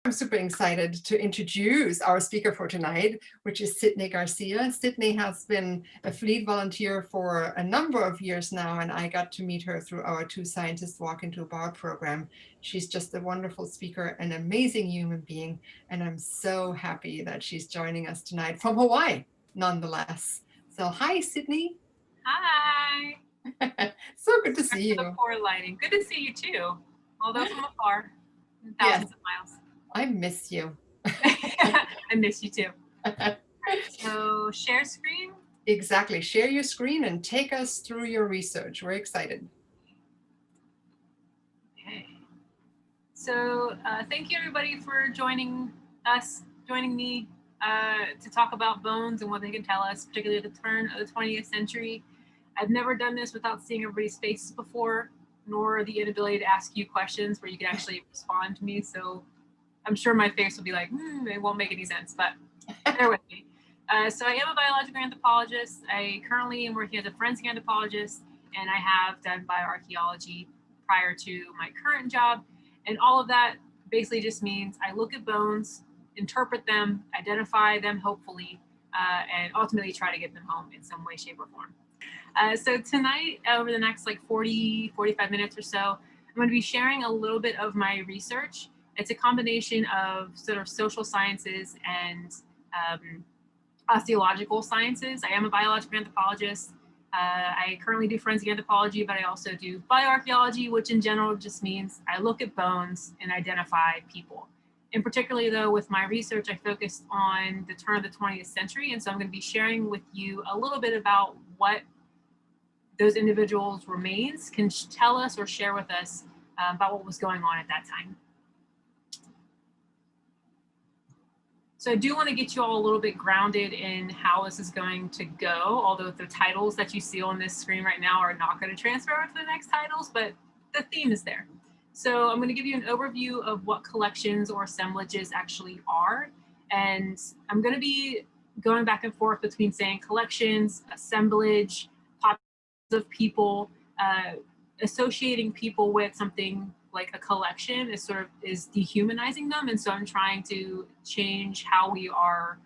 I'm super excited to introduce our speaker for tonight, which is Sydney Garcia. Sydney has been a fleet volunteer for a number of years now, and I got to meet her through our Two Scientists Walk into a Bar program. She's just a wonderful speaker, an amazing human being, and I'm so happy that she's joining us tonight from Hawaii, nonetheless. So hi, Sydney. Hi. So good to see you. The poor lighting. Good to see you too, although from afar, Yes, thousands of miles. I miss you. I miss you too. So share screen. Exactly. Share your screen and take us through your research. We're excited. Okay. So thank you everybody for joining me to talk about bones and what they can tell us, particularly at the turn of the 20th century. I've never done this without seeing everybody's faces before, nor the inability to ask you questions where you can actually respond to me. So I'm sure my face will be like, it won't make any sense, but bear with me. So I am a biological anthropologist. I currently am working as a forensic anthropologist, and I have done bioarchaeology prior to my current job. And all of that basically just means I look at bones, interpret them, identify them, hopefully, and ultimately try to get them home in some way, shape, or form. So tonight, over the next 45 minutes or so, I'm going to be sharing a little bit of my research. It's a combination of sort of social sciences and osteological sciences. I am a biological anthropologist. I currently do forensic anthropology, but I also do bioarchaeology, which in general just means I look at bones and identify people. And particularly though, with my research, I focused on the turn of the 20th century. And so I'm going to be sharing with you a little bit about what those individuals' remains can tell us or share with us about what was going on at that time. So I do want to get you all a little bit grounded in how this is going to go, although the titles that you see on this screen right now are not going to transfer over to the next titles, but the theme is there. So I'm going to give you an overview of what collections or assemblages actually are. And I'm going to be going back and forth between saying collections, assemblage, populations of people, associating people with something like a collection is dehumanizing them. And so I'm trying to change how we are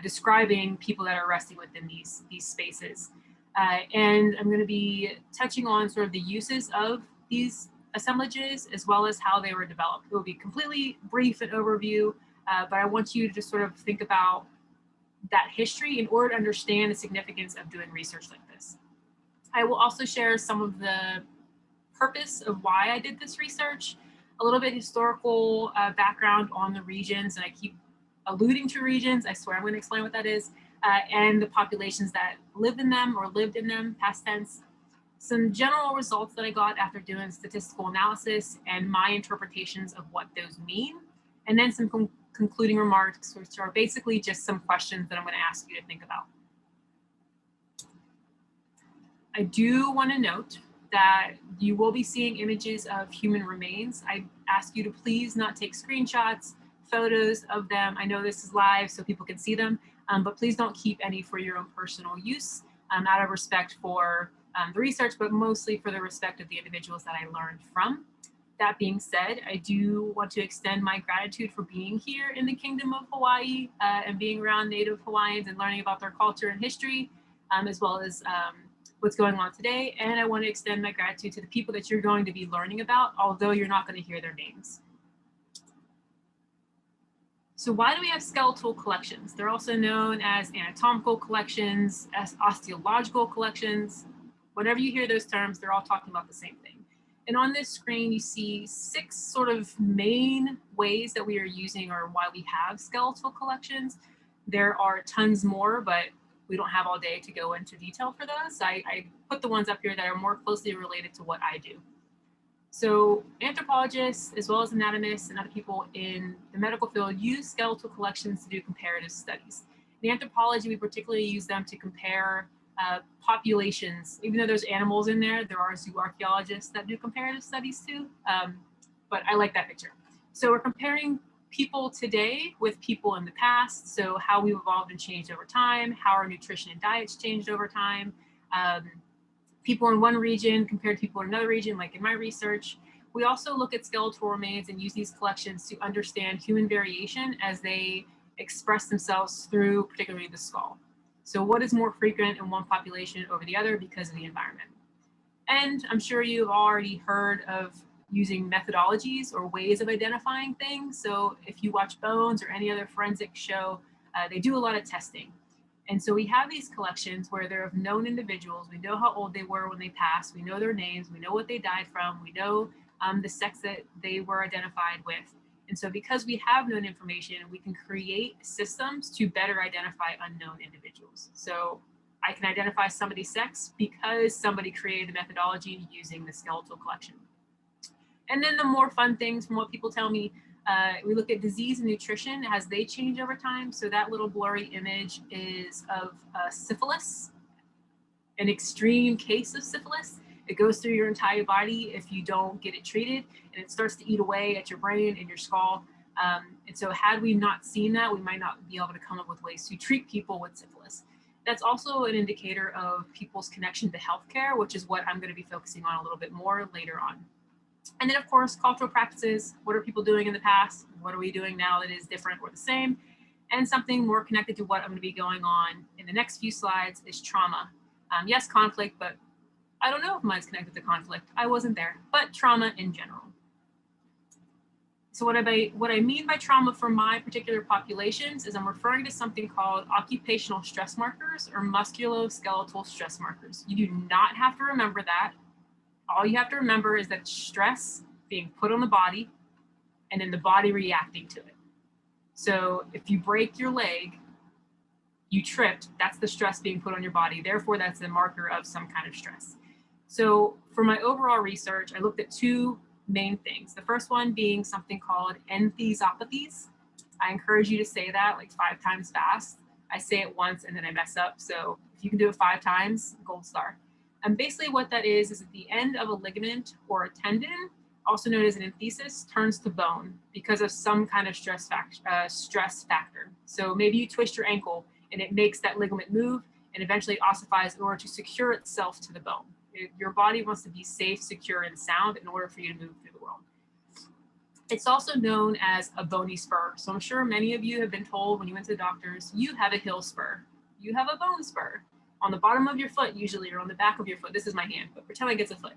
describing people that are resting within these spaces. And I'm going to be touching on sort of the uses of these assemblages as well as how they were developed. It will be completely brief and overview, but I want you to just sort of think about that history in order to understand the significance of doing research like this. I will also share some of the purpose of why I did this research, a little bit historical background on the regions, and I keep alluding to regions. I swear I'm going to explain what that is, and the populations that live in them or lived in them, past tense. Some general results that I got after doing statistical analysis and my interpretations of what those mean, and then some concluding remarks, which are basically just some questions that I'm going to ask you to think about. I do want to note that you will be seeing images of human remains. I ask you to please not take screenshots, photos of them. I know this is live so people can see them, but please don't keep any for your own personal use out of respect for the research, but mostly for the respect of the individuals that I learned from. That being said, I do want to extend my gratitude for being here in the Kingdom of Hawaii and being around Native Hawaiians and learning about their culture and history, as well as what's going on today. And I want to extend my gratitude to the people that you're going to be learning about, although you're not going to hear their names. So why do we have skeletal collections? They're also known as anatomical collections, as osteological collections. Whenever you hear those terms, they're all talking about the same thing. And on this screen, you see 6 sort of main ways that we are using or why we have skeletal collections. There are tons more, but we don't have all day to go into detail for those. I put the ones up here that are more closely related to what I do. So anthropologists, as well as anatomists and other people in the medical field, use skeletal collections to do comparative studies. In anthropology, we particularly use them to compare populations. Even though there's animals in there, there are zoo archaeologists that do comparative studies too. But I like that picture. So we're comparing people today with people in the past. So how we've evolved and changed over time, how our nutrition and diets changed over time. People in one region compared to people in another region, like in my research. We also look at skeletal remains and use these collections to understand human variation as they express themselves through particularly the skull. So what is more frequent in one population over the other because of the environment? And I'm sure you've already heard of using methodologies or ways of identifying things. So if you watch Bones or any other forensic show, they do a lot of testing. And so we have these collections where they're of known individuals. We know how old they were when they passed. We know their names. We know what they died from. We know the sex that they were identified with. And so because we have known information, we can create systems to better identify unknown individuals. So I can identify somebody's sex because somebody created the methodology using the skeletal collection. And then the more fun things from what people tell me, we look at disease and nutrition as they change over time. So that little blurry image is of syphilis, an extreme case of syphilis. It goes through your entire body if you don't get it treated, and it starts to eat away at your brain and your skull. And so had we not seen that, we might not be able to come up with ways to treat people with syphilis. That's also an indicator of people's connection to healthcare, which is what I'm going to be focusing on a little bit more later on. And then, of course, cultural practices. What are people doing in the past? What are we doing now that is different or the same? And something more connected to what I'm going to be going on in the next few slides is trauma. Yes, conflict, but I don't know if mine's connected to conflict. I wasn't there, but trauma in general. So what I mean by trauma for my particular populations is I'm referring to something called occupational stress markers or musculoskeletal stress markers. You do not have to remember that. All you have to remember is that stress being put on the body and then the body reacting to it. So if you break your leg, you tripped, that's the stress being put on your body. Therefore, that's a marker of some kind of stress. So for my overall research, I looked at two main things. The first one being something called Enthiesopathies. I encourage you to say that like 5 times fast. I say it once and then I mess up. So if you can do it 5 times, gold star. And basically what that is at the end of a ligament or a tendon, also known as an enthesis, turns to bone because of some kind of stress factor. So maybe you twist your ankle and it makes that ligament move and eventually ossifies in order to secure itself to the bone. Your body wants to be safe, secure, and sound in order for you to move through the world. It's also known as a bony spur. So I'm sure many of you have been told when you went to the doctors, you have a heel spur, you have a bone spur on the bottom of your foot usually, or on the back of your foot. This is my hand, but pretend like it's a foot,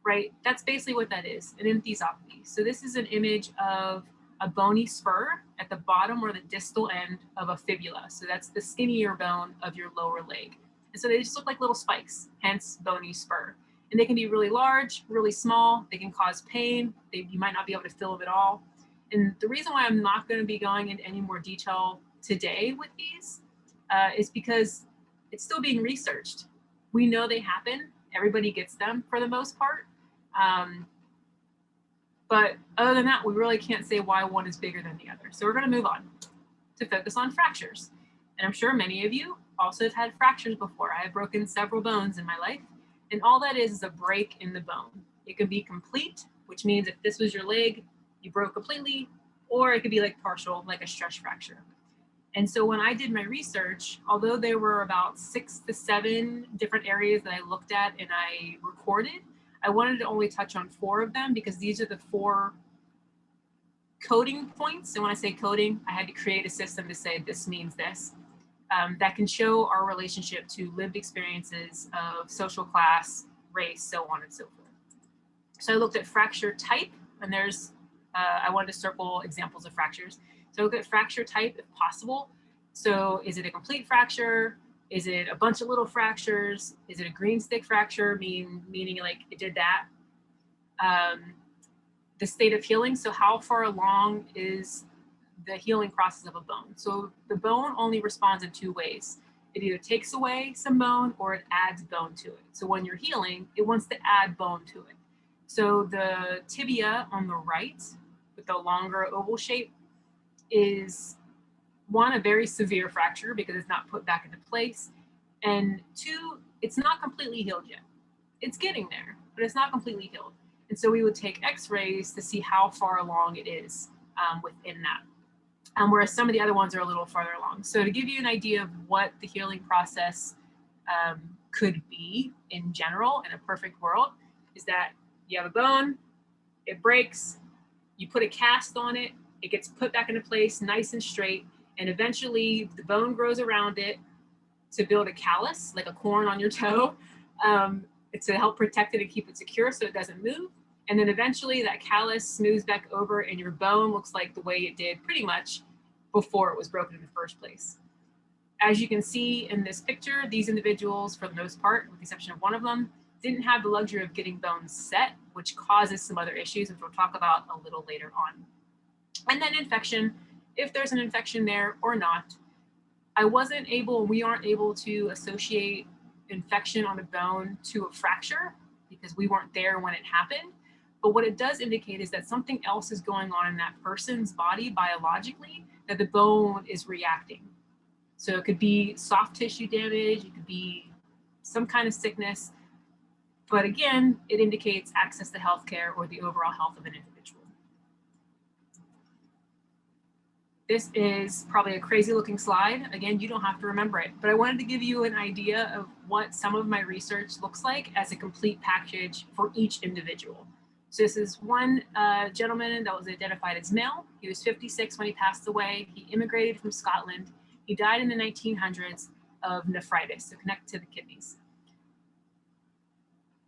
right? That's basically what that is, an entheesopathy. So this is an image of a bony spur at the bottom or the distal end of a fibula. So that's the skinnier bone of your lower leg. And so they just look like little spikes, hence bony spur. And they can be really large, really small. They can cause pain. You might not be able to feel it at all. And the reason why I'm not going to be going into any more detail today with these is because it's still being researched. We know they happen. Everybody gets them for the most part. But other than that, we really can't say why one is bigger than the other. So we're going to move on to focus on fractures. And I'm sure many of you also have had fractures before. I have broken several bones in my life, and all that is a break in the bone. It can be complete, which means if this was your leg, you broke completely, or it could be like partial, like a stress fracture. And so when I did my research, although there were about 6 to 7 different areas that I looked at and I recorded, I wanted to only touch on 4 of them because these are the 4 coding points. And when I say coding, I had to create a system to say this means this. That can show our relationship to lived experiences of social class, race, so on and so forth. So I looked at fracture type, and there's, I wanted to circle examples of fractures. So I looked at fracture type if possible. So is it a complete fracture? Is it a bunch of little fractures? Is it a green stick fracture, meaning like it did that? The state of healing, so how far along is the healing process of a bone? So the bone only responds in 2 ways. It either takes away some bone or it adds bone to it. So when you're healing, it wants to add bone to it. So the tibia on the right with the longer oval shape is 1, a very severe fracture because it's not put back into place. And 2, it's not completely healed yet. It's getting there, but it's not completely healed. And so we would take x-rays to see how far along it is within that. Whereas some of the other ones are a little farther along. So to give you an idea of what the healing process could be in general in a perfect world is that you have a bone, It breaks, you put a cast on it, it gets put back into place nice and straight, and eventually the bone grows around it to build a callus, like a corn on your toe, to help protect it and keep it secure so it doesn't move. And then eventually that callus smooths back over and your bone looks like the way it did pretty much before it was broken in the first place. As you can see in this picture, these individuals, for the most part, with the exception of one of them, didn't have the luxury of getting bones set, which causes some other issues, which we'll talk about a little later on. And then infection, if there's an infection there or not. We aren't able to associate infection on a bone to a fracture because we weren't there when it happened. But what it does indicate is that something else is going on in that person's body biologically, that the bone is reacting. So it could be soft tissue damage, it could be some kind of sickness, but again, it indicates access to healthcare or the overall health of an individual. This is probably a crazy looking slide. Again, you don't have to remember it, but I wanted to give you an idea of what some of my research looks like as a complete package for each individual. So this is one gentleman that was identified as male. He was 56 when he passed away. He immigrated from Scotland. He died in the 1900s of nephritis, so connected to the kidneys.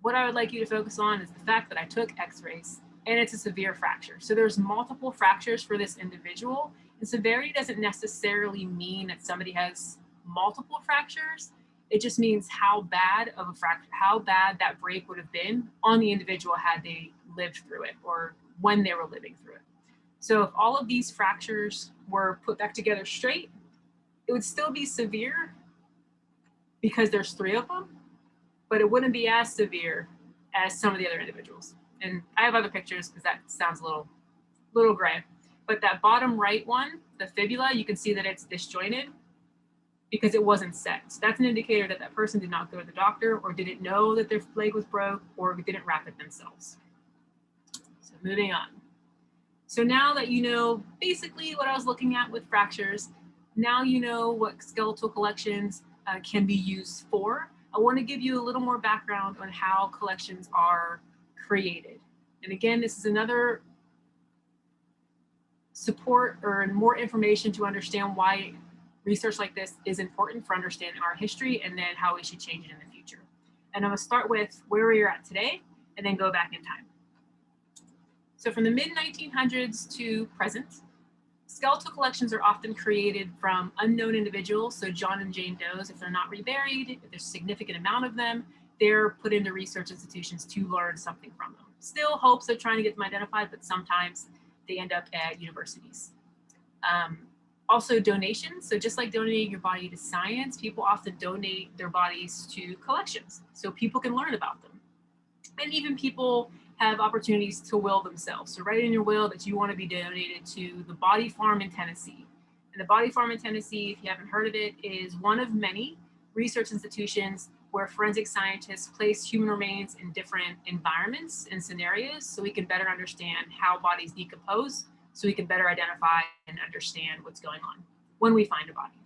What I would like you to focus on is the fact that I took x-rays and it's a severe fracture. So there's multiple fractures for this individual, and severity doesn't necessarily mean that somebody has multiple fractures. It just means how bad of a fracture, how bad that break would have been on the individual had they lived through it or when they were living through it. So if all of these fractures were put back together straight, it would still be severe because there's 3 of them, but it wouldn't be as severe as some of the other individuals. And I have other pictures because that sounds a little gray. But that bottom right one, the fibula, you can see that it's disjointed because it wasn't set. So that's an indicator that that person did not go to the doctor or didn't know that their leg was broke or didn't wrap it themselves. So moving on. So now that you know basically what I was looking at with fractures, now you know what skeletal collections can be used for. I want to give you a little more background on how collections are created. And again, this is another support or more information to understand why research like this is important for understanding our history and then how we should change it in the future. And I'm going to start with where we are at today and then go back in time. So from the mid-1900s to present, skeletal collections are often created from unknown individuals. So John and Jane Does, if they're not reburied, if there's a significant amount of them, they're put into research institutions to learn something from them. Still hopes of trying to get them identified, but sometimes they end up at universities. Also donations. So just like donating your body to science, people often donate their bodies to collections so people can learn about them. And even people have opportunities to will themselves. So write in your will that you want to be donated to the Body Farm in Tennessee. And the Body Farm in Tennessee, if you haven't heard of it, is one of many research institutions where forensic scientists place human remains in different environments and scenarios so we can better understand how bodies decompose, so we can better identify and understand what's going on when we find a body.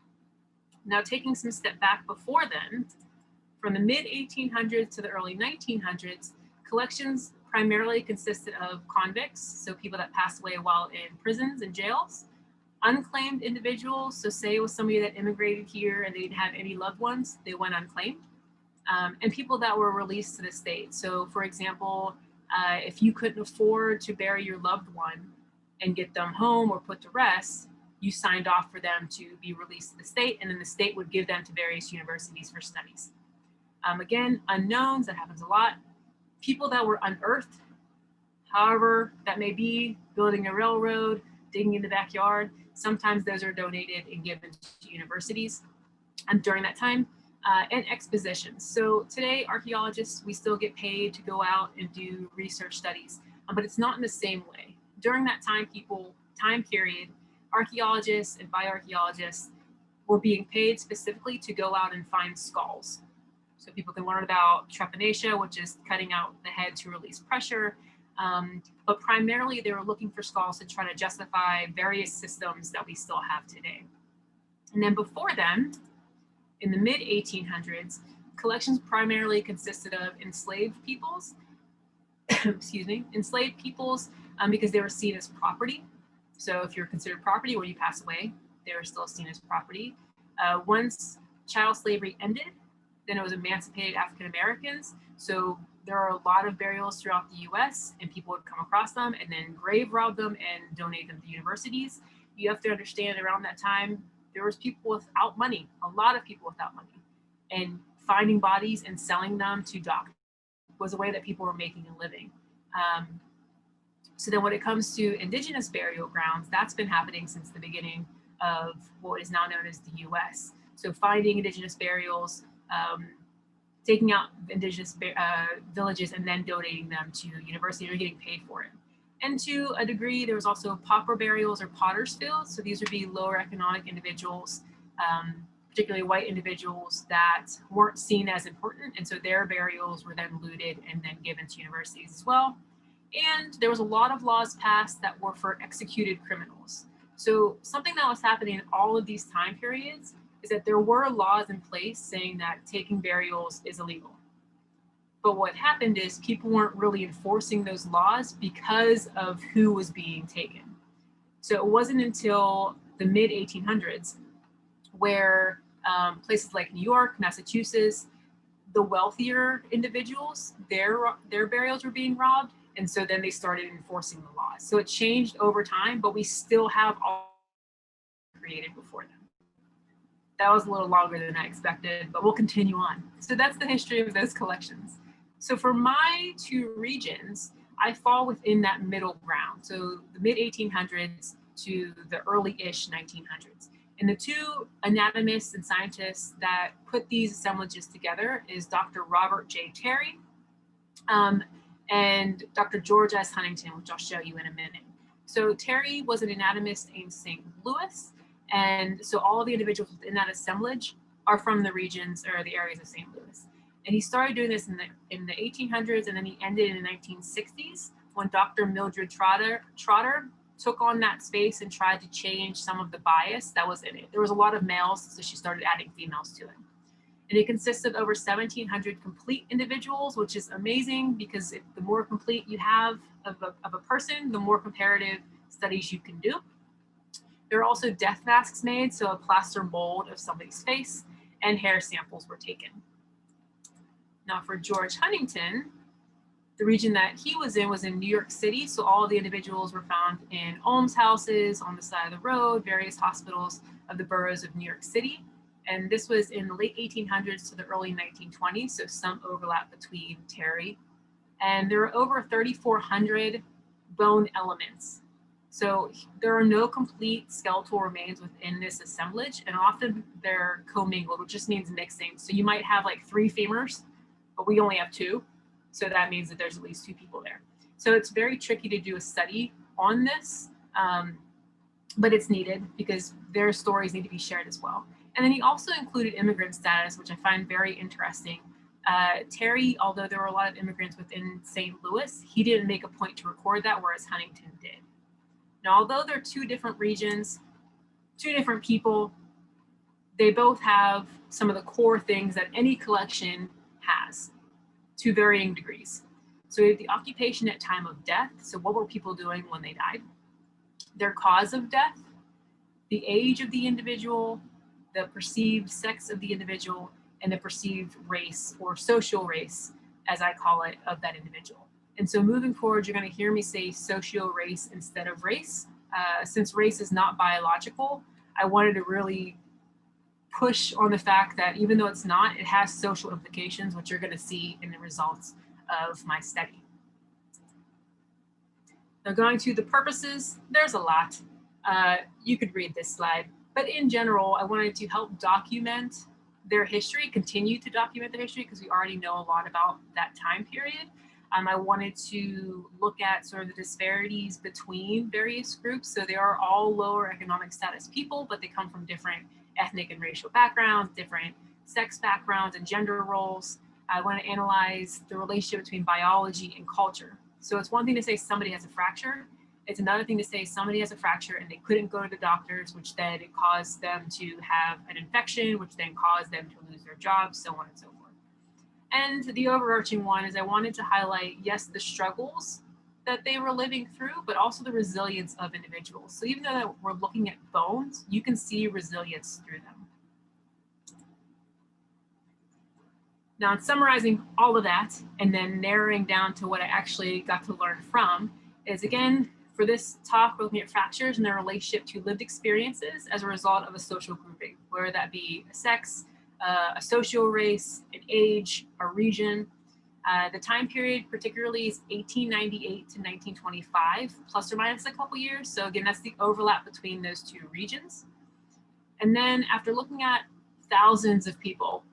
Now, taking some step back before then, from the mid-1800s to the early 1900s, collections primarily consisted of convicts, so people that passed away while in prisons and jails, unclaimed individuals, so say it was somebody that immigrated here and they didn't have any loved ones, they went unclaimed, and people that were released to the state. So for example, if you couldn't afford to bury your loved one and get them home or put to rest, you signed off for them to be released to the state, and then the state would give them to various universities for studies. Again, unknowns, that happens a lot. People that were unearthed, however that may be, building a railroad, digging in the backyard, sometimes those are donated and given to universities during that time, and expositions. So today, archaeologists, we still get paid to go out and do research studies, but it's not in the same way. During that time period, archaeologists and bioarchaeologists were being paid specifically to go out and find skulls. So people can learn about trepanation, which is cutting out the head to release pressure. But primarily they were looking for skulls to try to justify various systems that we still have today. And then before then, in the mid-1800s, collections primarily consisted of enslaved peoples excuse me, enslaved peoples because they were seen as property. So if you're considered property when you pass away, they were still seen as property. Once chattel slavery ended, then it was emancipated African Americans. So there are a lot of burials throughout the US, and people would come across them and then grave rob them and donate them to universities. You have to understand around that time, there was people without money, a lot of people without money. And finding bodies and selling them to doctors was a way that people were making a living. So then when it comes to indigenous burial grounds, that's been happening since the beginning of what is now known as the US. So finding indigenous burials, taking out indigenous villages and then donating them to universities or getting paid for it. And to a degree, there was also pauper burials or potter's fields. So these would be lower economic individuals, particularly white individuals that weren't seen as important. And so their burials were then looted and then given to universities as well. And there was a lot of laws passed that were for executed criminals. So something that was happening in all of these time periods is that there were laws in place saying that taking burials is illegal. But what happened is people weren't really enforcing those laws because of who was being taken. So it wasn't until the mid 1800s where places like New York, Massachusetts, the wealthier individuals, their burials were being robbed. And so then they started enforcing the laws. So it changed over time, but we still have all created before them. That was a little longer than I expected, but we'll continue on. So that's the history of those collections. So for my two regions, I fall within that middle ground. So the mid 1800s to the early-ish 1900s. And the two anatomists and scientists that put these assemblages together is Dr. Robert J. Terry and Dr. George S. Huntington, which I'll show you in a minute. So Terry was an anatomist in St. Louis. And so all of the individuals within that assemblage are from the regions or the areas of St. Louis. And he started doing this in the 1800s, and then he ended in the 1960s when Dr. Mildred Trotter took on that space and tried to change some of the bias that was in it. There was a lot of males, so she started adding females to it. And it consists of over 1,700 complete individuals, which is amazing because the more complete you have of a person, the more comparative studies you can do. There are also death masks made, so a plaster mold of somebody's face, and hair samples were taken. Now for George Huntington, the region that he was in New York City, so all of the individuals were found in almshouses, on the side of the road, various hospitals of the boroughs of New York City. And this was in the late 1800s to the early 1920s, so some overlap between Terry. And there are over 3,400 bone elements. So there are no complete skeletal remains within this assemblage, and often they're commingled, which just means mixing. So you might have like 3 femurs, but we only have 2. So that means that there's at least 2 people there. So it's very tricky to do a study on this, but it's needed because their stories need to be shared as well. And then he also included immigrant status, which I find very interesting. Terry, although there were a lot of immigrants within St. Louis, he didn't make a point to record that, whereas Huntington did. Now, although they're 2 different regions, 2 different people, they both have some of the core things that any collection has to varying degrees. So we have the occupation at time of death. So what were people doing when they died? Their cause of death, the age of the individual, the perceived sex of the individual, and the perceived race or social race, as I call it, of that individual. And so moving forward, you're going to hear me say socio-race instead of race. Since race is not biological, I wanted to really push on the fact that even though it's not, it has social implications, which you're going to see in the results of my study. Now going to the purposes, there's a lot. You could read this slide, but in general, I wanted to help document their history, continue to document their history because we already know a lot about that time period. I wanted to look at sort of the disparities between various groups. So they are all lower economic status people, but they come from different ethnic and racial backgrounds, different sex backgrounds and gender roles. I want to analyze the relationship between biology and culture. So it's one thing to say somebody has a fracture. It's another thing to say somebody has a fracture and they couldn't go to the doctors, which then it caused them to have an infection, which then caused them to lose their jobs, so on and so forth. And the overarching one is I wanted to highlight, yes, the struggles that they were living through, but also the resilience of individuals. So even though we're looking at bones, you can see resilience through them. Now, in summarizing all of that and then narrowing down to what I actually got to learn from is, again, for this talk, we're looking at fractures and their relationship to lived experiences as a result of a social grouping, whether that be a sex, a social race, an age, a region. The time period particularly is 1898 to 1925, plus or minus a couple years. So again, that's the overlap between those two regions. And then after looking at thousands of people,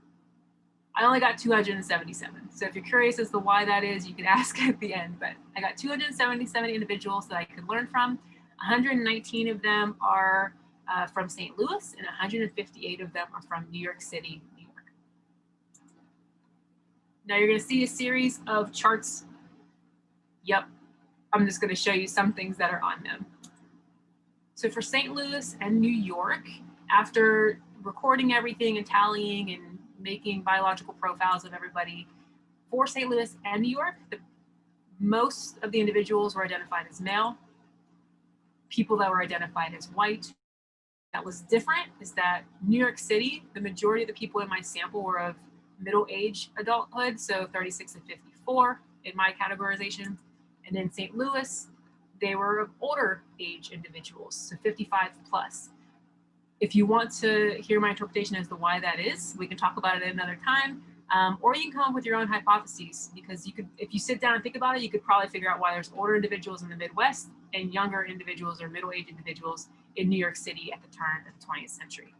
I only got 277. So if you're curious as to why that is, you can ask at the end, but I got 277 individuals that I could learn from. 119 of them are from St. Louis and 158 of them are from New York City, New York. Now you're going to see a series of charts. Yep, I'm just going to show you some things that are on them. So for St. Louis and New York, after recording everything and tallying and making biological profiles of everybody, for St. Louis and New York, most of the individuals were identified as male. People that were identified as white. That was different is that New York City, the majority of the people in my sample were of middle-age adulthood, so 36 to 54 in my categorization. And in St. Louis, they were of older age individuals, so 55 plus. If you want to hear my interpretation as to why that is, we can talk about it at another time, or you can come up with your own hypotheses, because you could, if you sit down and think about it, you could probably figure out why there's older individuals in the Midwest and younger individuals or middle-aged individuals in New York City at the turn of the 20th century.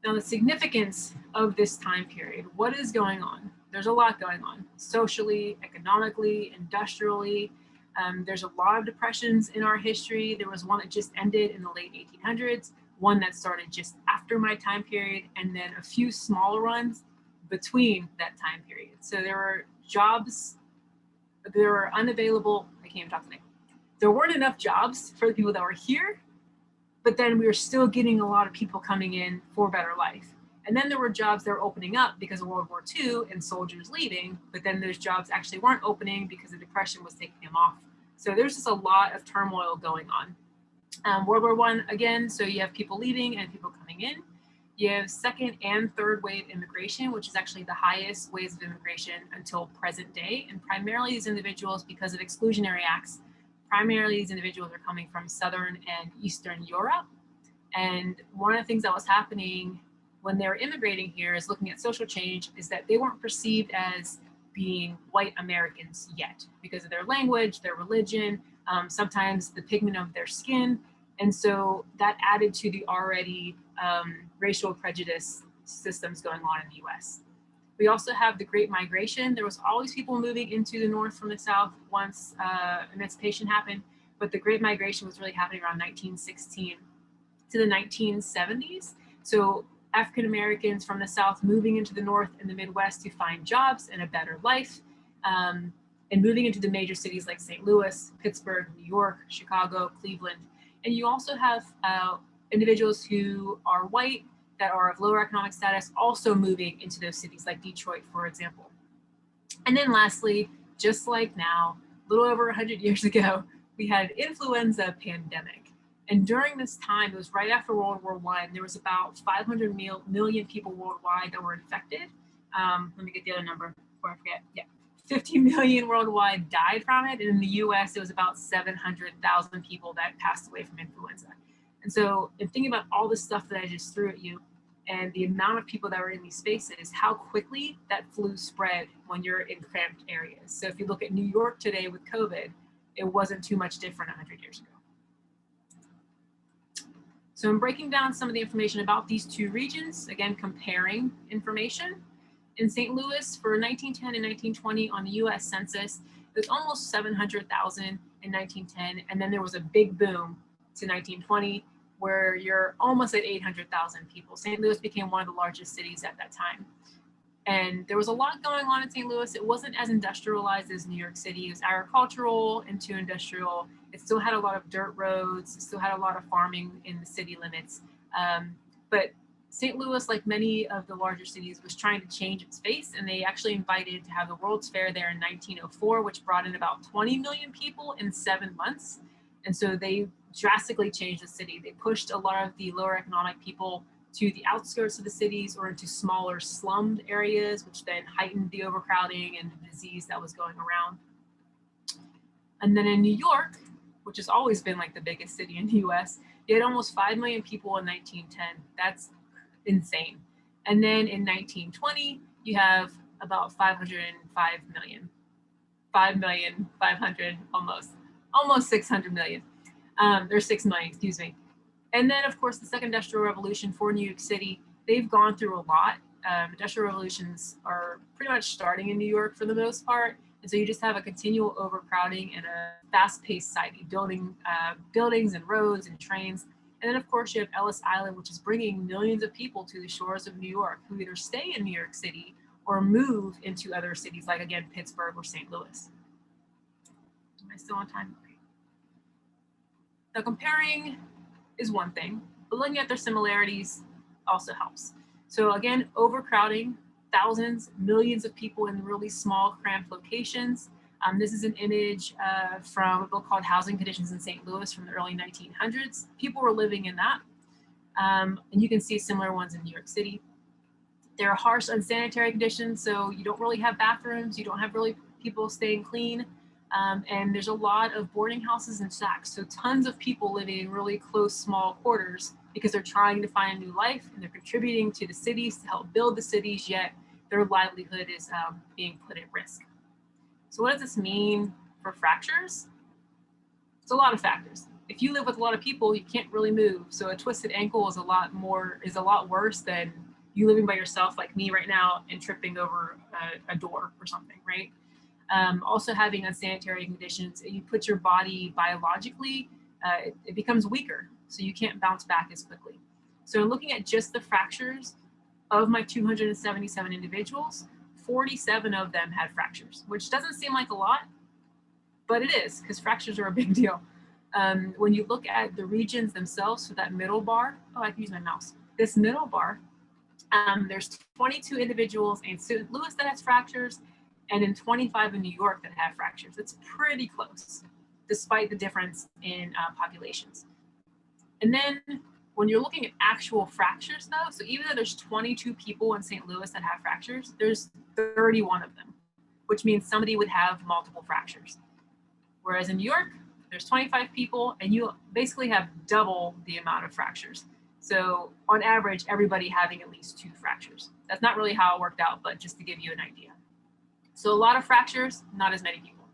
Now, the significance of this time period, what is going on? There's a lot going on, socially, economically, industrially. There's a lot of depressions in our history. There was one that just ended in the late 1800s, one that started just after my time period, and then a few smaller ones between that time period. So there were jobs, there were unavailable, I can't even talk today. There weren't enough jobs for the people that were here, but then we were still getting a lot of people coming in for better life. And then there were jobs that were opening up because of World War II and soldiers leaving, but then those jobs actually weren't opening because the Depression was taking them off. So there's just a lot of turmoil going on. World War I, again, so you have people leaving and people coming in. You have second and third wave immigration, which is actually the highest waves of immigration until present day. And primarily these individuals, because of exclusionary acts, primarily these individuals are coming from Southern and Eastern Europe. And one of the things that was happening when they were immigrating here is looking at social change is that they weren't perceived as being white Americans yet because of their language, their religion, sometimes the pigment of their skin. And so that added to the already racial prejudice systems going on in the US. We also have the Great Migration. There was always people moving into the North from the South once emancipation happened, but the Great Migration was really happening around 1916 to the 1970s. So African Americans from the South moving into the North and the Midwest to find jobs and a better life, and moving into the major cities like St. Louis, Pittsburgh, New York, Chicago, Cleveland. And you also have individuals who are white that are of lower economic status also moving into those cities like Detroit, for example. And then lastly, just like now, a little over 100 years ago, we had an influenza pandemic. And during this time, it was right after World War I, there was about 500 million people worldwide that were infected. Let me get the other number before I forget. Yeah, 50 million worldwide died from it. And in the US, it was about 700,000 people that passed away from influenza. And so in thinking about all the stuff that I just threw at you and the amount of people that were in these spaces, how quickly that flu spread when you're in cramped areas. So if you look at New York today with COVID, it wasn't too much different 100 years ago. So I'm breaking down some of the information about these two regions, again, comparing information. In St. Louis for 1910 and 1920 on the US Census, there's almost 700,000 in 1910, and then there was a big boom to 1920 where you're almost at 800,000 people. St. Louis became one of the largest cities at that time. And there was a lot going on in St. Louis. It wasn't as industrialized as New York City. It was agricultural into industrial. It still had a lot of dirt roads. It still had a lot of farming in the city limits. But St. Louis, like many of the larger cities, was trying to change its face, and they actually invited to have the World's Fair there in 1904, which brought in about 20 million people in 7 months. And so they drastically changed the city. They pushed a lot of the lower economic people to the outskirts of the cities or into smaller slummed areas, which then heightened the overcrowding and the disease that was going around. And then in New York, which has always been like the biggest city in the US, you had almost 5 million people in 1910. That's insane. And then in 1920, you have about 505 million. 5,500,000, almost 600 million. There's 6 million, excuse me. And then, of course, the second industrial revolution for New York City, they've gone through a lot. Industrial revolutions are pretty much starting in New York for the most part. And so you just have a continual overcrowding and a fast-paced society, building buildings and roads and trains. And then, of course, you have Ellis Island, which is bringing millions of people to the shores of New York who either stay in New York City or move into other cities like, again, Pittsburgh or St. Louis. Am I still on time? Okay. Now, comparing is one thing, but looking at their similarities also helps. So again, overcrowding, thousands, millions of people in really small, cramped locations. This is an image from a book called Housing Conditions in St. Louis from the early 1900s. People were living in that. And you can see similar ones in New York City. There are harsh, unsanitary conditions, so you don't really have bathrooms, you don't have really people staying clean. And there's a lot of boarding houses and shacks. So tons of people living in really close, small quarters because they're trying to find a new life and they're contributing to the cities to help build the cities, yet their livelihood is being put at risk. So what does this mean for fractures? It's a lot of factors. If you live with a lot of people, you can't really move. So a twisted ankle is a lot worse than you living by yourself like me right now and tripping over a door or something, right? Also having unsanitary conditions, you put your body biologically, it becomes weaker, so you can't bounce back as quickly. So looking at just the fractures of my 277 individuals, 47 of them had fractures, which doesn't seem like a lot, but it is, because fractures are a big deal. When you look at the regions themselves, so that middle bar, oh, I can use my mouse. This middle bar, there's 22 individuals in St. Louis that has fractures, and in 25 in New York that have fractures. It's pretty close, despite the difference in populations. And then when you're looking at actual fractures though, so even though there's 22 people in St. Louis that have fractures, there's 31 of them, which means somebody would have multiple fractures. Whereas in New York, there's 25 people and you basically have double the amount of fractures. So on average, everybody having at least 2 fractures. That's not really how it worked out, but just to give you an idea. So a lot of fractures, not as many people.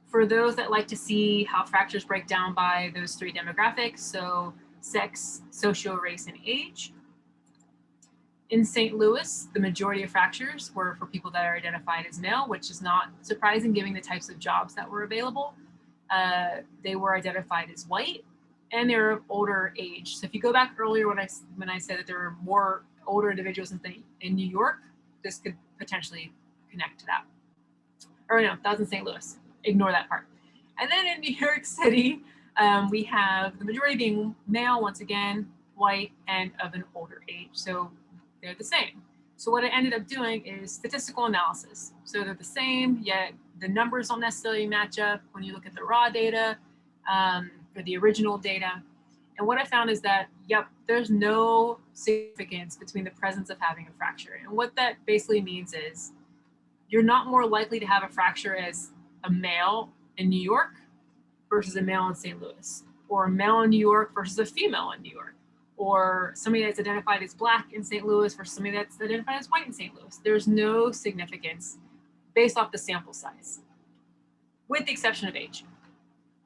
For those that like to see how fractures break down by those 3 demographics, so sex, socio, race, and age. In St. Louis, the majority of fractures were for people that are identified as male, which is not surprising given the types of jobs that were available. They were identified as white and they're of older age. So if you go back earlier when I said that there were more older individuals in New York, this could potentially connect to that. Or no, that was in St. Louis. Ignore that part. And then in New York City, we have the majority being male, once again, white, and of an older age. So they're the same. So what I ended up doing is statistical analysis. So they're the same, yet the numbers don't necessarily match up when you look at the raw data or the original data. And what I found is that, yep, there's no significance between the presence of having a fracture. And what that basically means is you're not more likely to have a fracture as a male in New York versus a male in St. Louis, or a male in New York versus a female in New York, or somebody that's identified as Black in St. Louis versus somebody that's identified as white in St. Louis. There's no significance based off the sample size, with the exception of age.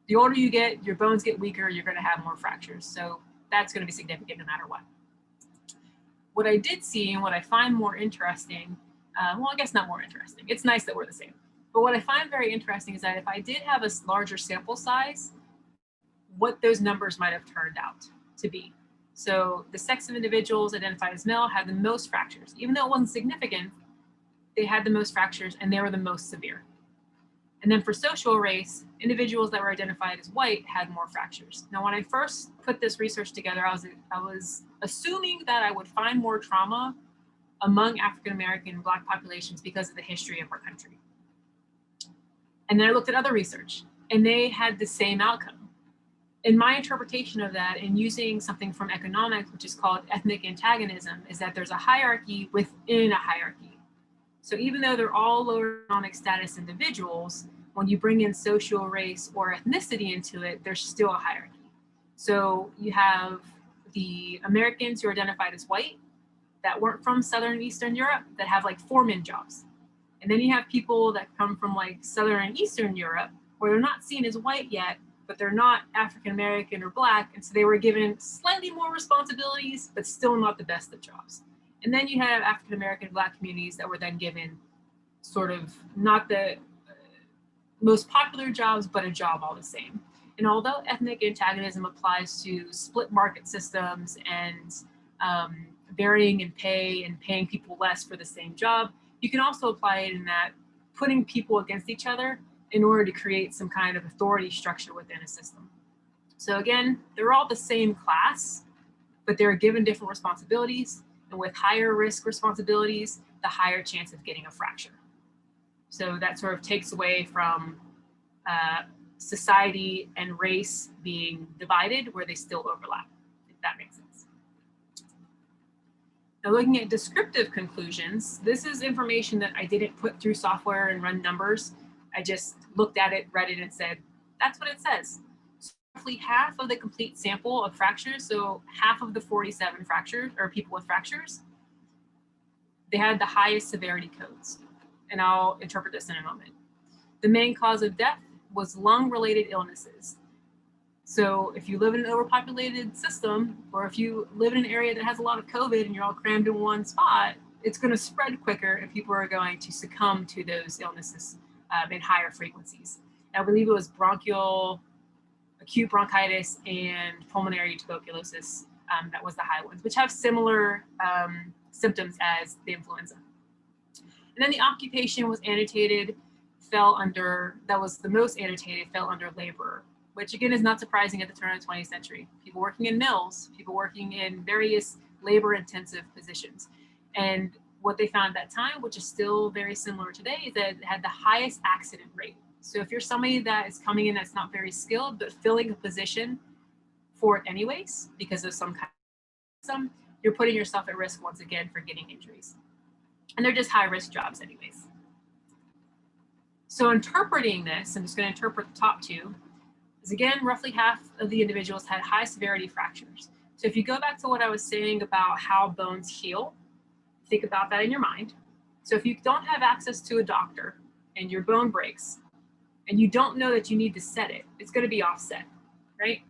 The older you get, your bones get weaker, you're going to have more fractures. So that's going to be significant no matter what. What I did see and what I find more interesting, well, I guess not more interesting. It's nice that we're the same. But what I find very interesting is that if I did have a larger sample size, what those numbers might have turned out to be. So the sex of individuals identified as male had the most fractures. Even though it wasn't significant, they had the most fractures and they were the most severe. And then for social race, individuals that were identified as white had more fractures. Now, when I first put this research together, I was assuming that I would find more trauma among African American and Black populations because of the history of our country. And then I looked at other research, and they had the same outcome. In my interpretation of that, and using something from economics, which is called ethnic antagonism, is that there's a hierarchy within a hierarchy. So even though they're all lower economic status individuals, when you bring in social, race, or ethnicity into it, there's still a hierarchy. So you have the Americans who are identified as white that weren't from Southern and Eastern Europe that have like foreman jobs. And then you have people that come from like Southern and Eastern Europe where they're not seen as white yet, but they're not African American or Black. And so they were given slightly more responsibilities, but still not the best of jobs. And then you have African American Black communities that were then given sort of not the most popular jobs, but a job all the same. And although ethnic antagonism applies to split market systems and varying in pay and paying people less for the same job, you can also apply it in that putting people against each other in order to create some kind of authority structure within a system. So again, they're all the same class, but they're given different responsibilities. And with higher risk responsibilities, the higher chance of getting a fracture. So that sort of takes away from society and race being divided where they still overlap, if that makes sense. Now looking at descriptive conclusions, this is information that I didn't put through software and run numbers. I just looked at it, read it, and said, that's what it says. So roughly half of the complete sample of fractures, so half of the 47 fractures, or people with fractures, they had the highest severity codes. And I'll interpret this in a moment. The main cause of death was lung-related illnesses. So if you live in an overpopulated system, or if you live in an area that has a lot of COVID and you're all crammed in one spot, it's going to spread quicker and people are going to succumb to those illnesses in higher frequencies. I believe it was acute bronchitis and pulmonary tuberculosis that was the high ones, which have similar symptoms as the influenza. And then the occupation was annotated, that was the most annotated, fell under laborer, which again is not surprising at the turn of the 20th century. People working in mills, people working in various labor-intensive positions. And what they found at that time, which is still very similar today, is that it had the highest accident rate. So if you're somebody that is coming in that's not very skilled, but filling a position for it anyways, because of some kind of you're putting yourself at risk once again for getting injuries. And they're just high risk jobs anyways. So interpreting this, I'm just going to interpret the top two, is again, roughly half of the individuals had high severity fractures. So if you go back to what I was saying about how bones heal, think about that in your mind. So if you don't have access to a doctor and your bone breaks and you don't know that you need to set it, it's going to be offset, right?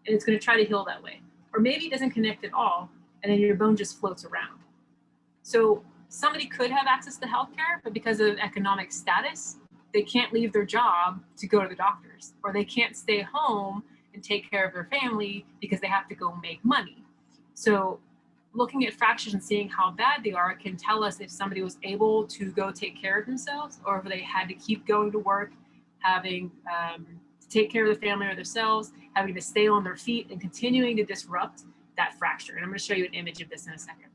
And it's going to try to heal that way. Or maybe it doesn't connect at all and then your bone just floats around. So somebody could have access to healthcare, but because of economic status, they can't leave their job to go to the doctors, or they can't stay home and take care of their family because they have to go make money. So looking at fractures and seeing how bad they are can tell us if somebody was able to go take care of themselves, or if they had to keep going to work, having to take care of the family or themselves, having to stay on their feet and continuing to disrupt that fracture. And I'm going to show you an image of this in a second.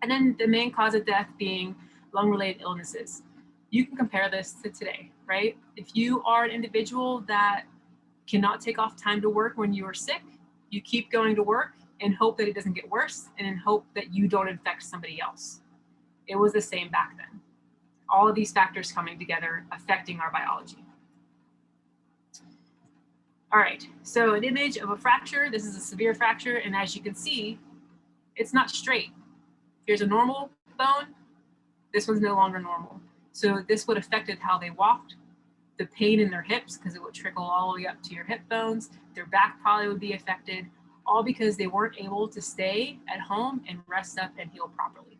And then the main cause of death being lung-related illnesses. You can compare this to today, right? If you are an individual that cannot take off time to work when you are sick, you keep going to work and hope that it doesn't get worse and in hope that you don't infect somebody else. It was the same back then. All of these factors coming together affecting our biology. All right, so an image of a fracture. This is a severe fracture, and as you can see, it's not straight. Here's a normal bone. This one's no longer normal. So this would have affected how they walked, the pain in their hips, because it would trickle all the way up to your hip bones. Their back probably would be affected, all because they weren't able to stay at home and rest up and heal properly.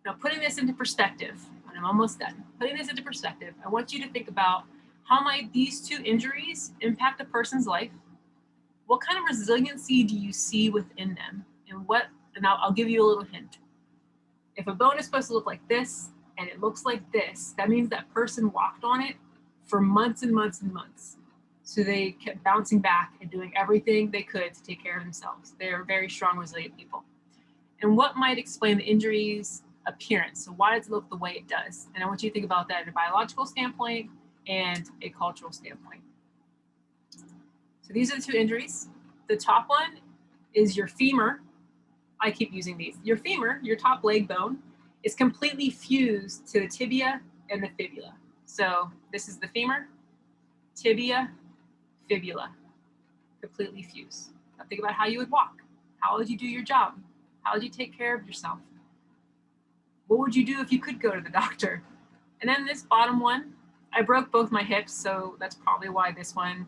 Now, putting this into perspective, and I'm almost done, putting this into perspective, I want you to think about how might these two injuries impact a person's life? What kind of resiliency do you see within them? And I'll give you a little hint. If a bone is supposed to look like this, and it looks like this, that means that person walked on it for months and months and months. So they kept bouncing back and doing everything they could to take care of themselves. They're very strong, resilient people. And what might explain the injury's appearance? So why does it look the way it does? And I want you to think about that in a biological standpoint and a cultural standpoint. So these are the two injuries. The top one is your femur. I keep using these. Your femur, your top leg bone, is completely fused to the tibia and the fibula. So this is the femur, tibia, fibula, completely fused. Now think about how you would walk. How would you do your job? How would you take care of yourself? What would you do if you could go to the doctor? And then this bottom one, I broke both my hips, so that's probably why this one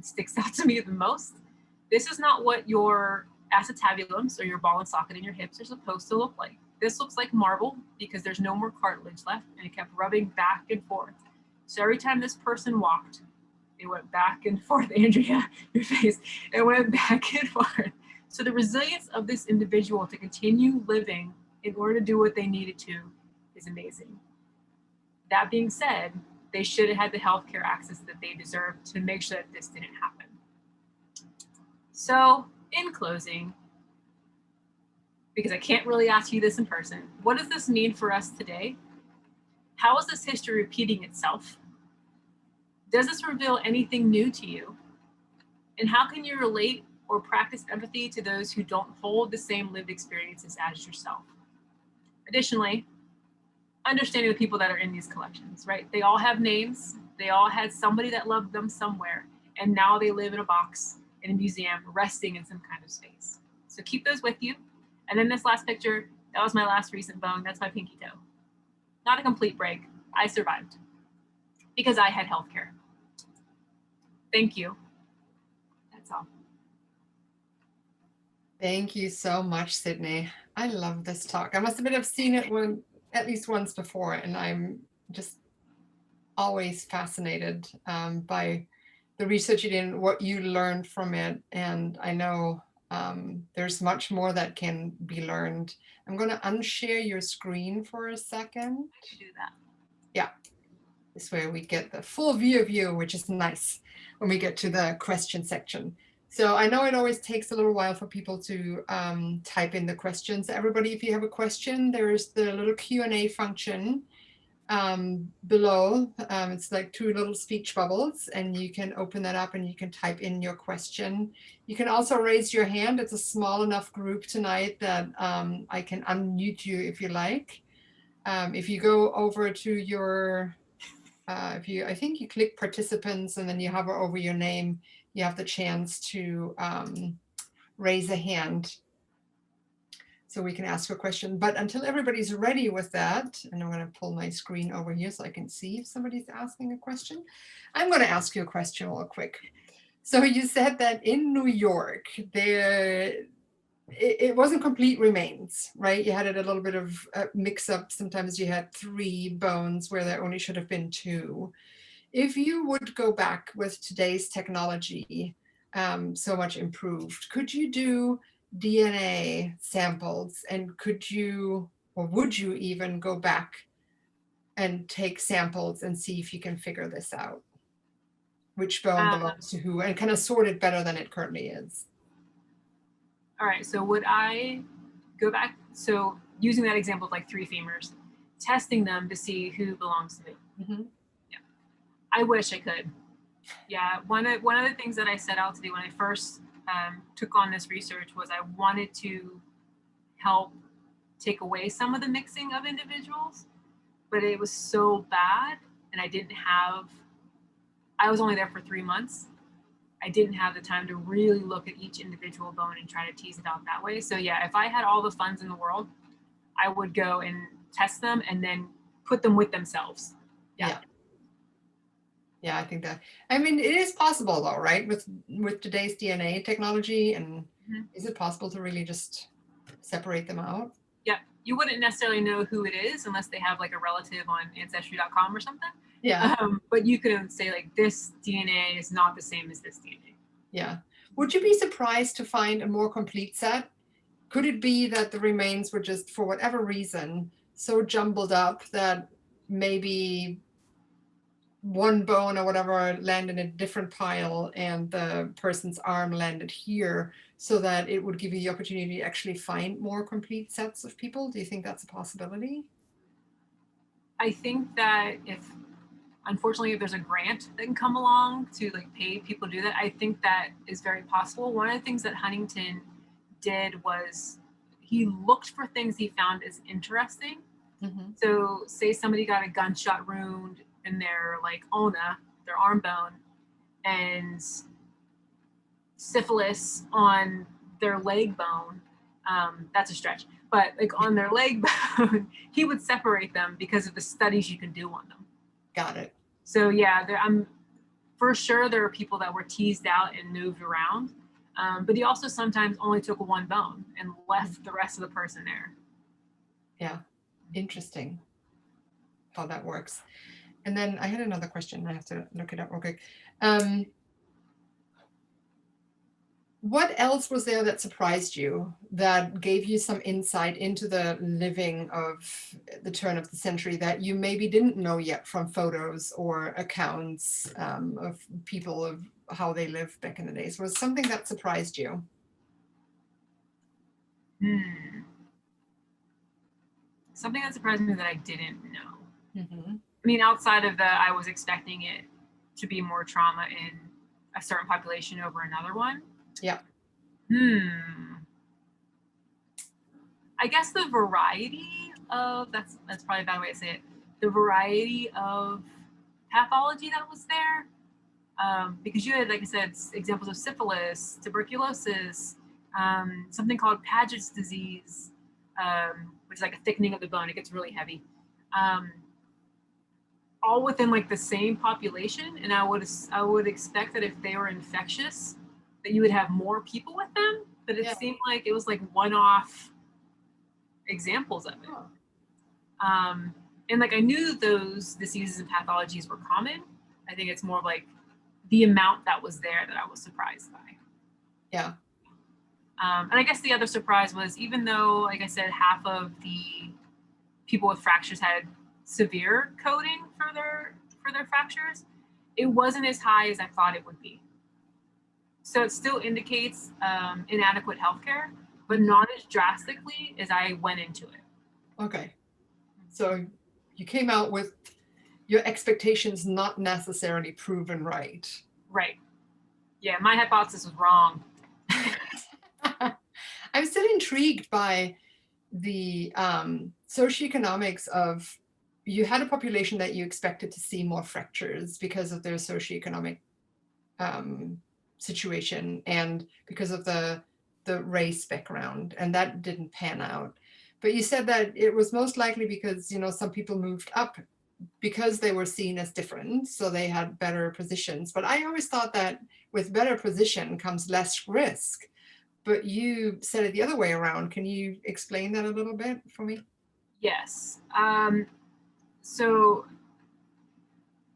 sticks out to me the most. This is not what your acetabulums or your ball and socket in your hips are supposed to look like. This looks like marble because there's no more cartilage left, and it kept rubbing back and forth. So every time this person walked, it went back and forth. Andrea, your face, it went back and forth. So the resilience of this individual to continue living in order to do what they needed to is amazing. That being said, they should have had the healthcare access that they deserved to make sure that this didn't happen. So in closing, because I can't really ask you this in person, what does this mean for us today? How is this history repeating itself? Does this reveal anything new to you? And how can you relate or practice empathy to those who don't hold the same lived experiences as yourself? Additionally, understanding the people that are in these collections, right? They all have names. They all had somebody that loved them somewhere, and now they live in a box in a museum, resting in some kind of space. So keep those with you. And then this last picture, that was my last recent bone. That's my pinky toe. Not a complete break. I survived because I had healthcare. Thank you. That's all. Thank you so much, Sydney. I love this talk. I must admit I've seen it at least once before, and I'm just always fascinated by the research you did and what you learned from it. And I know there's much more that can be learned. I'm going to unshare your screen for a second. Do that. Yeah. This way we get the full view of you, which is nice when we get to the question section. So I know it always takes a little while for people to type in the questions. Everybody, if you have a question, there's the little Q&A function below. It's like two little speech bubbles, and you can open that up and you can type in your question. You can also raise your hand. It's a small enough group tonight that I can unmute you if you like. If you go over to your, I think you click participants and then you hover over your name, you have the chance to raise a hand so we can ask a question. But until everybody's ready with that, and I'm going to pull my screen over here so I can see if somebody's asking a question. I'm going to ask you a question real quick. So you said that in New York, it wasn't complete remains, right? You had a little bit of a mix up. Sometimes you had 3 bones where there only should have been 2. If you would go back with today's technology, so much improved, could you do DNA samples, and could you, or would you even go back and take samples and see if you can figure this out? Which bone belongs to who, and kind of sort it better than it currently is? All right, so would I go back? So using that example of like 3 femurs, testing them to see who belongs to who. Mm-hmm. Yeah, I wish I could. Yeah, one of the things that I set out to do when I first took on this research was I wanted to help take away some of the mixing of individuals, but it was so bad, and I was only there for 3 months. I didn't have the time to really look at each individual bone and try to tease it out that way. So yeah, if I had all the funds in the world, I would go and test them and then put them with themselves. Yeah. Yeah, I think that, I mean, it is possible though, right? With today's DNA technology, and is it possible to really just separate them out? Yeah, you wouldn't necessarily know who it is unless they have like a relative on ancestry.com or something. Yeah. But you can say like, this DNA is not the same as this DNA. Yeah. Would you be surprised to find a more complete set? Could it be that the remains were just, for whatever reason, so jumbled up that maybe one bone or whatever landed in a different pile and the person's arm landed here, so that it would give you the opportunity to actually find more complete sets of people? Do you think that's a possibility? I think that unfortunately, if there's a grant that can come along to like pay people to do that, I think that is very possible. One of the things that Huntington did was he looked for things he found as interesting. Mm-hmm. So say somebody got a gunshot wound in their like ulna, their arm bone, and syphilis on their leg bone. That's a stretch, but like on their leg bone, he would separate them because of the studies you can do on them. Got it. So yeah, I'm for sure there are people that were teased out and moved around, but he also sometimes only took one bone and left the rest of the person there. Yeah, interesting how that works. And then I had another question. I have to look it up real quick. What else was there that surprised you, that gave you some insight into the living of the turn of the century that you maybe didn't know yet from photos or accounts of people, of how they lived back in the days? Was something that surprised you? Something that surprised me that I didn't know. Mm-hmm. I mean, outside of that, I was expecting it to be more trauma in a certain population over another one. Yeah. I guess the variety of, that's probably a bad way to say it, the variety of pathology that was there. Because you had, like I said, examples of syphilis, tuberculosis, something called Paget's disease, which is like a thickening of the bone. It gets really heavy. All within like the same population, and I would expect that if they were infectious, that you would have more people with them. But it seemed like it was like one-off examples of it. And like I knew those diseases and pathologies were common. I think it's more like the amount that was there that I was surprised by. Yeah. And I guess the other surprise was, even though, like I said, half of the people with fractures had severe coding for their fractures, it wasn't as high as I thought it would be. So it still indicates inadequate healthcare, but not as drastically as I went into it. Okay. So you came out with your expectations not necessarily proven right. Right. Yeah, my hypothesis was wrong. I'm still intrigued by the socioeconomics of, you had a population that you expected to see more fractures because of their socioeconomic situation and because of the race background, and that didn't pan out. But you said that it was most likely because, you know, some people moved up because they were seen as different, so they had better positions. But I always thought that with better position comes less risk. But you said it the other way around. Can you explain that a little bit for me? Yes. So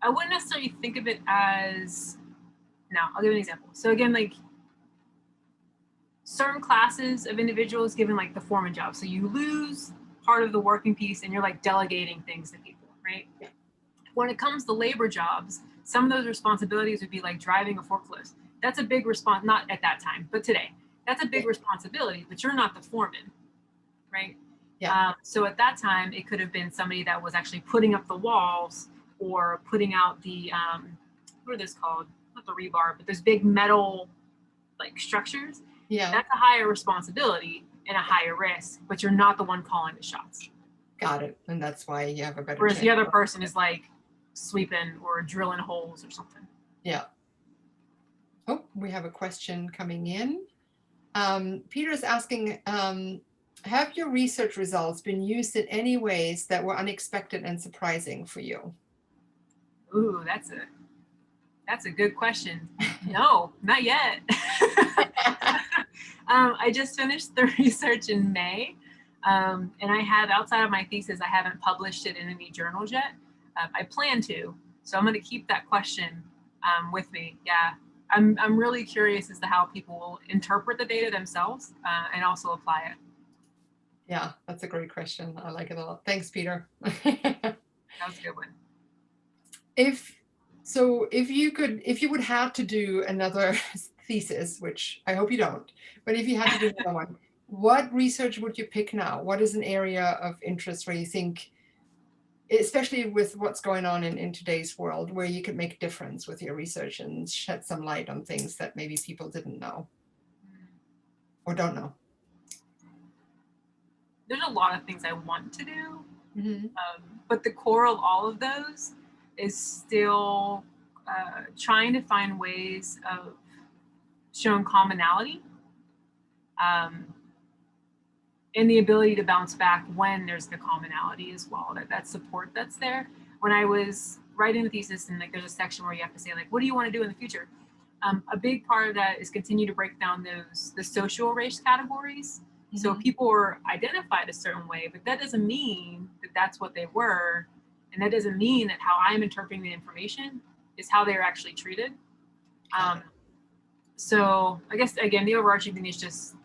I wouldn't necessarily think of it as, no, I'll give an example. So again, like certain classes of individuals given like the foreman job. So you lose part of the working piece and you're like delegating things to people, right? Yeah. When it comes to labor jobs, some of those responsibilities would be like driving a forklift. That's a big response, not at that time, but today. That's a big responsibility, but you're not the foreman, right? Yeah. So at that time, it could have been somebody that was actually putting up the walls or putting out the, what are those called? Not the rebar, but those big metal like structures. Yeah. That's a higher responsibility and a higher risk, but you're not the one calling the shots. Got it. And that's why you have a better Whereas chance. the other person is like sweeping or drilling holes or something. Yeah. Oh, we have a question coming in. Peter's asking, have your research results been used in any ways that were unexpected and surprising for you? Ooh, that's a good question. No, not yet. I just finished the research in May, and I have, outside of my thesis, I haven't published it in any journals yet. I plan to, so I'm going to keep that question with me. Yeah, I'm really curious as to how people will interpret the data themselves and also apply it. Yeah, that's a great question. I like it a lot. Thanks, Peter. That was a good one. If if you would have to do another thesis, which I hope you don't, but if you had to do another one, what research would you pick now? What is an area of interest where you think, especially with what's going on in today's world, where you could make a difference with your research and shed some light on things that maybe people didn't know or don't know? There's a lot of things I want to do, Mm-hmm. but the core of all of those is still trying to find ways of showing commonality, and the ability to bounce back when there's the commonality as well, that support that's there. When I was writing the thesis, and like there's a section where you have to say like, what do you want to do in the future? A big part of that is continue to break down the social race categories. Mm-hmm. So people were identified a certain way, but that doesn't mean that that's what they were. And that doesn't mean that how I'm interpreting the information is how they're actually treated. So I guess, again, the overarching thing is just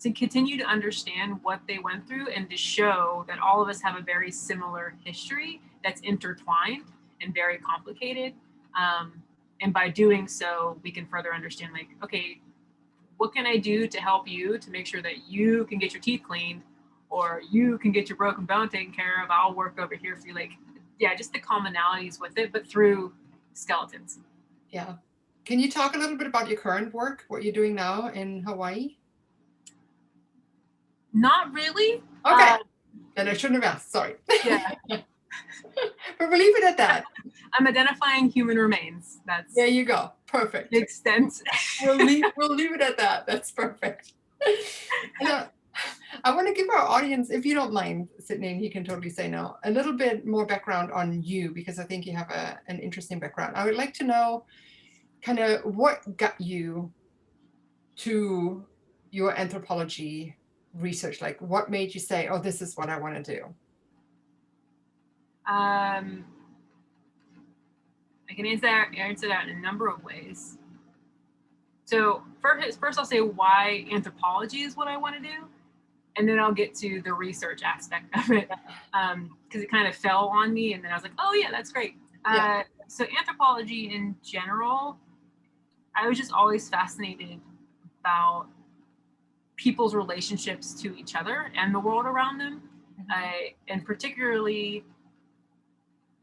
to continue to understand what they went through and to show that all of us have a very similar history that's intertwined and very complicated. And by doing so, we can further understand, like, okay, what can I do to help you to make sure that you can get your teeth cleaned or you can get your broken bone taken care of? I'll work over here for you. Like, yeah, just the commonalities with it, but through skeletons. Yeah. Can you talk a little bit about your current work, what you're doing now in Hawaii? Not really. Okay. Then I shouldn't have asked. Sorry. Yeah. But we'll leave it at that. I'm identifying human remains. That's there you go. Perfect. The extent. we'll leave it at that. That's perfect. I want to give our audience, if you don't mind, Sydney, and you can totally say no, a little bit more background on you, because I think you have an interesting background. I would like to know kind of what got you to your anthropology research. Like, what made you say, oh, this is what I want to do? I can answer that in a number of ways. So first I'll say why anthropology is what I want to do, and then I'll get to the research aspect of it, because it kind of fell on me, and then I was like, oh yeah, that's great. Yeah. So anthropology in general, I was just always fascinated about people's relationships to each other and the world around them, and particularly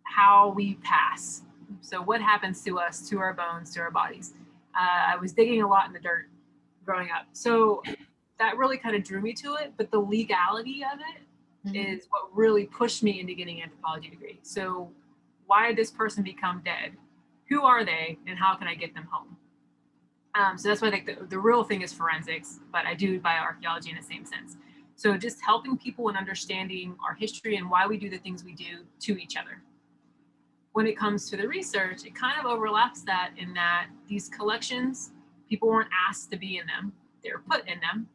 how we pass. So what happens to us, to our bones, to our bodies. I was digging a lot in the dirt growing up. So that really kind of drew me to it, but the legality of it is what really pushed me into getting an anthropology degree. So why did this person become dead? Who are they, and how can I get them home? So that's why I think the real thing is forensics, but I do bioarchaeology in the same sense. So just helping people in understanding our history and why we do the things we do to each other. When it comes to the research, it kind of overlaps that in that these collections, people weren't asked to be in them, they were put in them.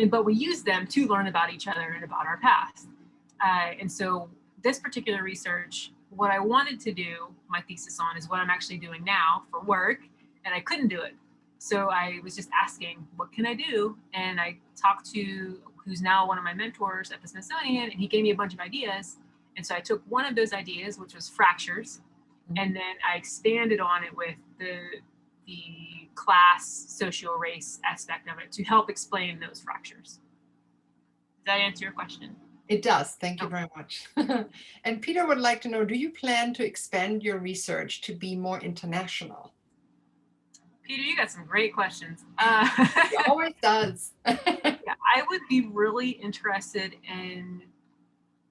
But we use them to learn about each other and about our past. And so this particular research, what I wanted to do my thesis on is what I'm actually doing now for work, and I couldn't do it. So I was just asking, what can I do? And I talked to who's now one of my mentors at the Smithsonian, and he gave me a bunch of ideas. And so I took one of those ideas, which was fractures, and then I expanded on it with the class, socio-race aspect of it to help explain those fractures. Does that answer your question? It does. Thank you very much. And Peter would like to know, do you plan to expand your research to be more international? Peter, you got some great questions. He always does. Yeah, I would be really interested in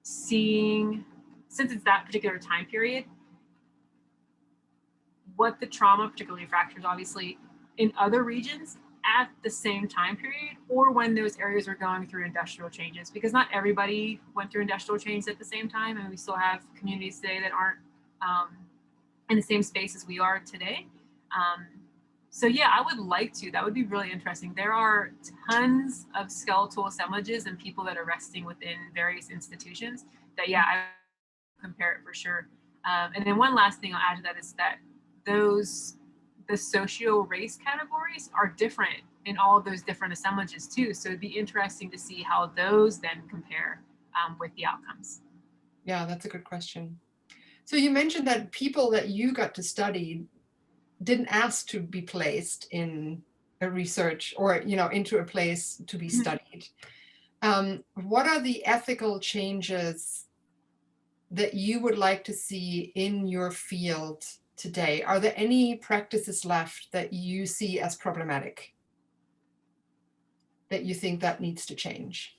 seeing, since it's that particular time period, what the trauma, particularly fractures, obviously, in other regions at the same time period, or when those areas are going through industrial changes, because not everybody went through industrial changes at the same time, and we still have communities today that aren't in the same space as we are today. So yeah, I would like to. That would be really interesting. There are tons of skeletal assemblages and people that are resting within various institutions that, yeah, I compare it for sure. And then one last thing I'll add to that is that the socio-race categories are different in all of those different assemblages too. So it'd be interesting to see how those then compare with the outcomes. Yeah, that's a good question. So you mentioned that people that you got to study didn't ask to be placed in a research or, into a place to be studied. What are the ethical changes that you would like to see in your field today? Are there any practices left that you see as problematic, that you think that needs to change?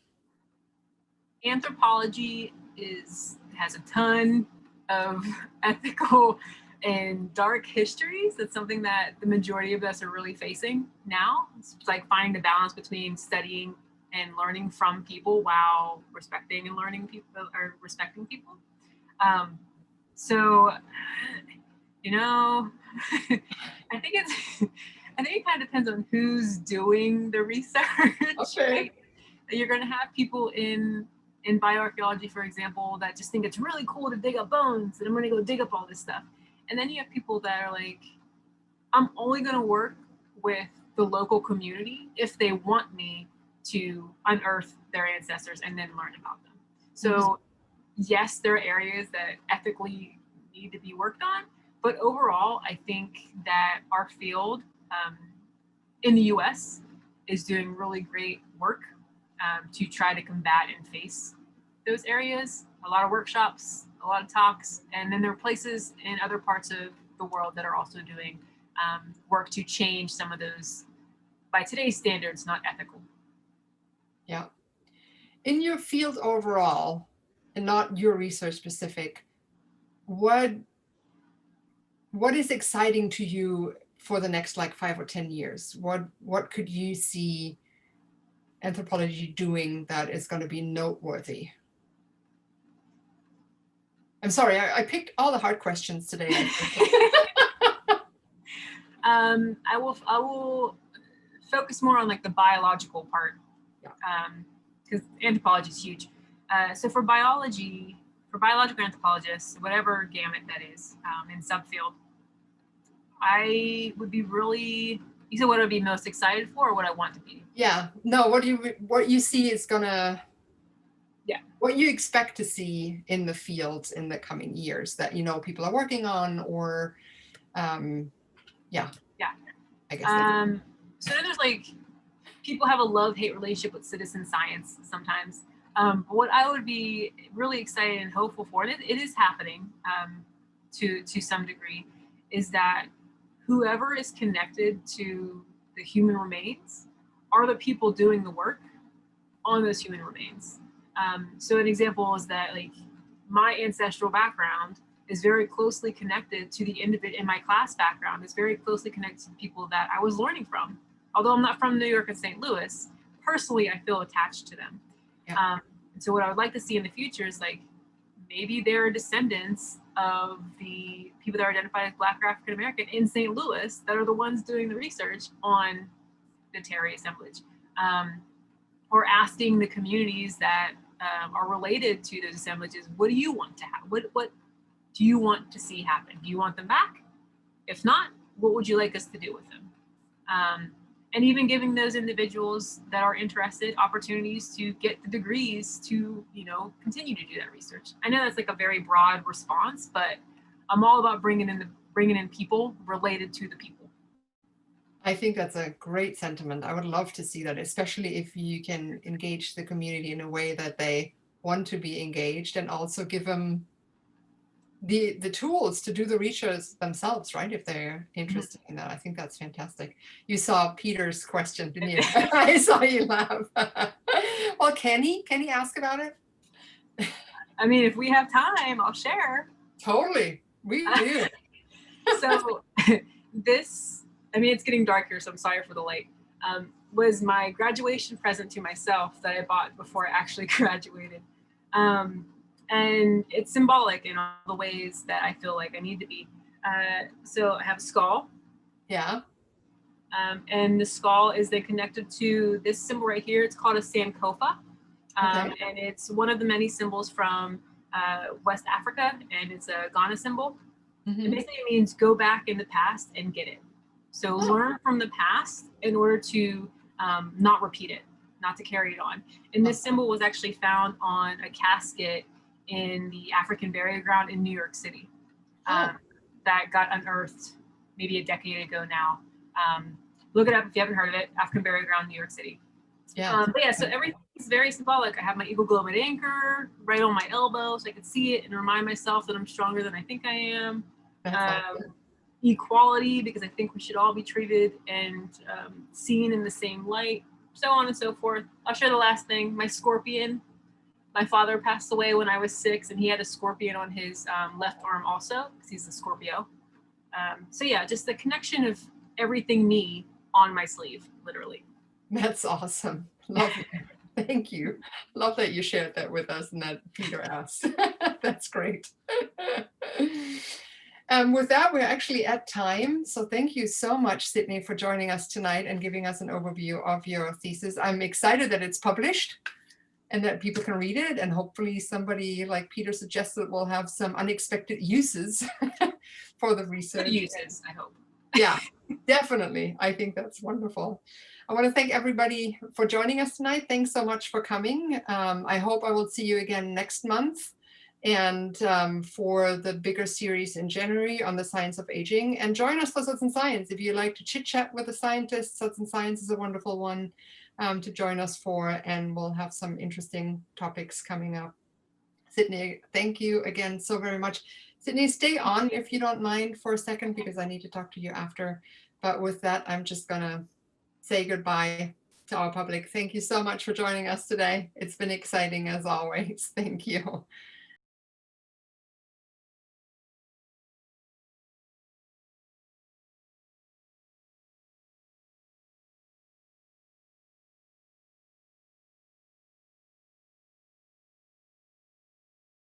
Anthropology has a ton of ethical and dark histories. That's something that the majority of us are really facing now. It's like finding the balance between studying and learning from people while respecting and learning people, or respecting people. So, I think it kind of depends on who's doing the research. Okay. Right? You're going to have people in bioarchaeology, for example, that just think it's really cool to dig up bones, and I'm going to go dig up all this stuff. And then you have people that are like, I'm only going to work with the local community if they want me to unearth their ancestors and then learn about them. So yes, there are areas that ethically need to be worked on, but overall, I think that our field in the US is doing really great work to try to combat and face those areas. A lot of workshops, a lot of talks, and then there are places in other parts of the world that are also doing work to change some of those, by today's standards, not ethical. Yeah. In your field overall, and not your research specific, what is exciting to you for the next 5 or 10 years? What could you see anthropology doing that is going to be noteworthy? I'm sorry, I picked all the hard questions today. I will focus more on the biological part, because anthropology is huge. So for biological anthropologists, whatever gamut that is in subfield, I would be really. You said what I'd be most excited for, or what I want to be? Yeah. No. What you see is gonna. Yeah. What you expect to see in the field in the coming years that people are working on, or yeah. I guess so there's people have a love-hate relationship with citizen science sometimes. But what I would be really excited and hopeful for, and it is happening to some degree, is that whoever is connected to the human remains are the people doing the work on those human remains. So an example is that my ancestral background is very closely connected to the individual in my class background, is very closely connected to people that I was learning from. Although I'm not from New York and St. Louis, personally, I feel attached to them. Yeah. So what I would like to see in the future is maybe they're descendants of the people that are identified as Black or African American in St. Louis that are the ones doing the research on the Terry assemblage, or asking the communities that are related to those assemblages, what do you want to have? What do you want to see happen? Do you want them back? If not, what would you like us to do with them? And even giving those individuals that are interested opportunities to get the degrees to, continue to do that research. I know that's a very broad response, but I'm all about bringing in people related to the people. I think that's a great sentiment. I would love to see that, especially if you can engage the community in a way that they want to be engaged, and also give them the tools to do the research themselves, right? If they're interested in that. I think that's fantastic. You saw Peter's question, didn't you? I saw you laugh. Well, can he ask about it? I mean, if we have time, I'll share. Totally, we do. So this, it's getting dark here, so I'm sorry for the light. Was my graduation present to myself that I bought before I actually graduated. And it's symbolic in all the ways that I feel like I need to be. So I have a skull. Yeah. And the skull is then connected to this symbol right here. It's called a Sankofa. And it's one of the many symbols from West Africa, and it's a Ghana symbol. It basically means go back in the past and get it. So learn from the past in order to not repeat it, not to carry it on. And this symbol was actually found on a casket in the African burial ground in New York City that got unearthed maybe a decade ago now. Look it up if you haven't heard of it, African burial ground, New York City. But yeah, so everything's very symbolic. I have my eagle globe and anchor right on my elbow so I can see it and remind myself that I'm stronger than I think I am. Equality, because I think we should all be treated and seen in the same light, so on and so forth. I'll share the last thing. My scorpion. My father passed away when I was 6, and he had a scorpion on his left arm also, because he's a Scorpio. So yeah, just the connection of everything me on my sleeve, literally. That's awesome. Love it. Thank you. Love that you shared that with us and that Peter asked. That's great. With that, we're actually at time. So thank you so much, Sydney, for joining us tonight and giving us an overview of your thesis. I'm excited that it's published and that people can read it. And hopefully somebody, like Peter suggested, will have some unexpected uses for the research. Good uses, I hope. Yeah, definitely. I think that's wonderful. I want to thank everybody for joining us tonight. Thanks so much for coming. I hope I will see you again next month and for the bigger series in January on the science of aging. And join us for Suds and Science. If you like to chit chat with the scientists, Suds and Science is a wonderful one to join us for, and we'll have some interesting topics coming up. Sydney, thank you again so very much. Sydney, stay on if you don't mind for a second, because I need to talk to you after. But with that, I'm just gonna say goodbye to our public. Thank you so much for joining us today. It's been exciting as always. Thank you.